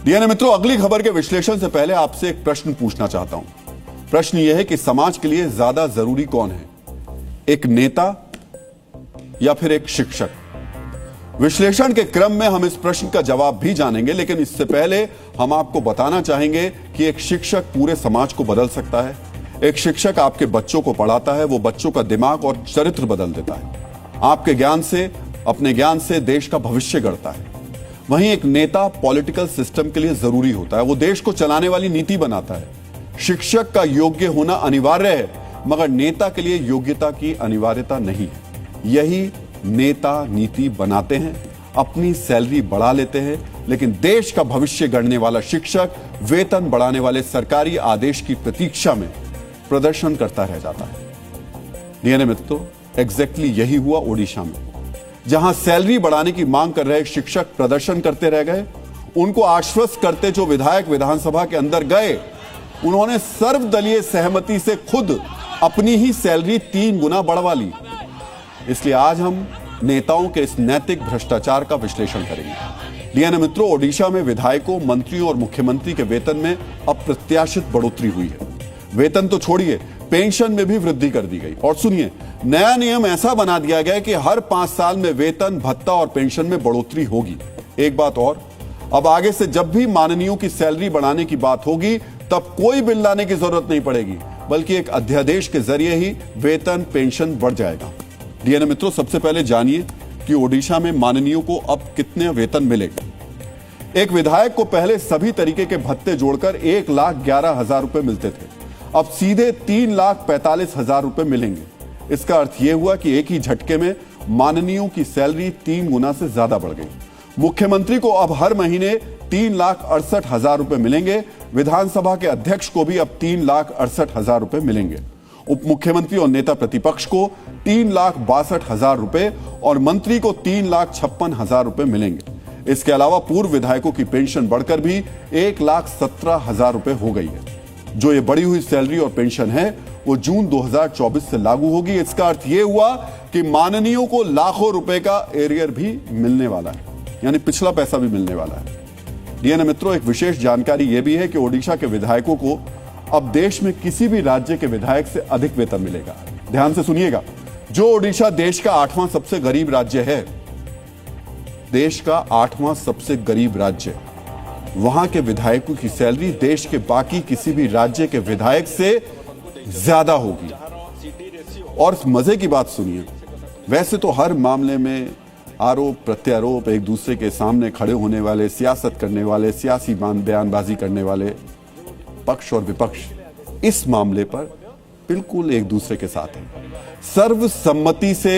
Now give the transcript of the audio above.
DNA मित्रों, अगली खबर के विश्लेषण से पहले आपसे एक प्रश्न पूछना चाहता हूं। प्रश्न यह है कि समाज के लिए ज्यादा जरूरी कौन है, एक नेता या फिर एक शिक्षक? विश्लेषण के क्रम में हम इस प्रश्न का जवाब भी जानेंगे, लेकिन इससे पहले हम आपको बताना चाहेंगे कि एक शिक्षक पूरे समाज को बदल सकता है। एक शिक्षक आपके बच्चों को पढ़ाता है, वो बच्चों का दिमाग और चरित्र बदल देता है। आपके ज्ञान से, अपने ज्ञान से देश का भविष्य गढ़ता है। वहीं एक नेता पॉलिटिकल सिस्टम के लिए जरूरी होता है, वो देश को चलाने वाली नीति बनाता है। शिक्षक का योग्य होना अनिवार्य है, मगर नेता के लिए योग्यता की अनिवार्यता नहीं है। यही नेता नीति बनाते हैं, अपनी सैलरी बढ़ा लेते हैं, लेकिन देश का भविष्य गढ़ने वाला शिक्षक वेतन बढ़ाने वाले सरकारी आदेश की प्रतीक्षा में प्रदर्शन करता रह जाता है। डीएनए मित्रों, एग्जैक्टली यही हुआ ओडिशा में, जहां सैलरी बढ़ाने की मांग कर रहे शिक्षक प्रदर्शन करते रह गए। उनको आश्वस्त करते जो विधायक विधानसभा के अंदर गए, उन्होंने सर्वदलीय सहमति से खुद अपनी ही सैलरी 3 गुना बढ़वा ली। इसलिए आज हम नेताओं के इस नैतिक भ्रष्टाचार का विश्लेषण करेंगे। डीएनए मित्रों, ओडिशा में विधायकों, मंत्रियों और मुख्यमंत्री के वेतन में अप्रत्याशित बढ़ोतरी हुई है। वेतन तो छोड़िए, पेंशन में भी वृद्धि कर दी गई। और सुनिए, नया नियम ऐसा बना दिया गया कि हर 5 साल में वेतन, भत्ता और पेंशन में बढ़ोतरी होगी। एक बात और, अब आगे से जब भी माननीयों की सैलरी बढ़ाने की बात होगी, तब कोई बिल लाने की जरूरत नहीं पड़ेगी, बल्कि एक अध्यादेश के जरिए ही वेतन, पेंशन बढ़ जाएगा। डीएनए मित्रों, सबसे पहले जानिए कि ओडिशा में माननीयों को अब कितने वेतन मिलेगा। एक विधायक को पहले सभी तरीके के भत्ते जोड़कर 1,11,000 रुपए मिलते थे, अब सीधे 3,45,000 रुपए मिलेंगे। इसका अर्थ यह हुआ कि एक ही झटके में माननीयों की सैलरी 3 गुना से ज्यादा बढ़ गई। मुख्यमंत्री को अब हर महीने 3,68,000 रुपए मिलेंगे। विधानसभा के अध्यक्ष को भी अब 3,68,000 रुपए मिलेंगे। उप मुख्यमंत्री और नेता प्रतिपक्ष को 3,62,000 रुपए और मंत्री को 3,56,000 रुपए मिलेंगे। इसके अलावा पूर्व विधायकों की पेंशन बढ़कर भी 1,17,000 रुपए हो गई है। जो ये बढ़ी हुई सैलरी और पेंशन है, वो जून 2024 से लागू होगी। इसका अर्थ ये हुआ कि माननीयों को लाखों रुपए का एरियर भी मिलने वाला है, यानी पिछला पैसा भी मिलने वाला है। डीएनए मित्रों, एक विशेष जानकारी यह भी है कि ओडिशा के विधायकों को अब देश में किसी भी राज्य के विधायक से अधिक वेतन मिलेगा। ध्यान से सुनिएगा, जो ओडिशा देश का 8वां सबसे गरीब राज्य है, देश का 8वां सबसे गरीब राज्य, वहां के विधायकों की सैलरी देश के बाकी किसी भी राज्य के विधायक से ज्यादा होगी। और मजे की बात सुनिए, वैसे तो हर मामले में आरोप प्रत्यारोप, एक दूसरे के सामने खड़े होने वाले, सियासत करने वाले, सियासी बयानबाजी करने वाले पक्ष और विपक्ष इस मामले पर बिल्कुल एक दूसरे के साथ हैं। सर्वसम्मति से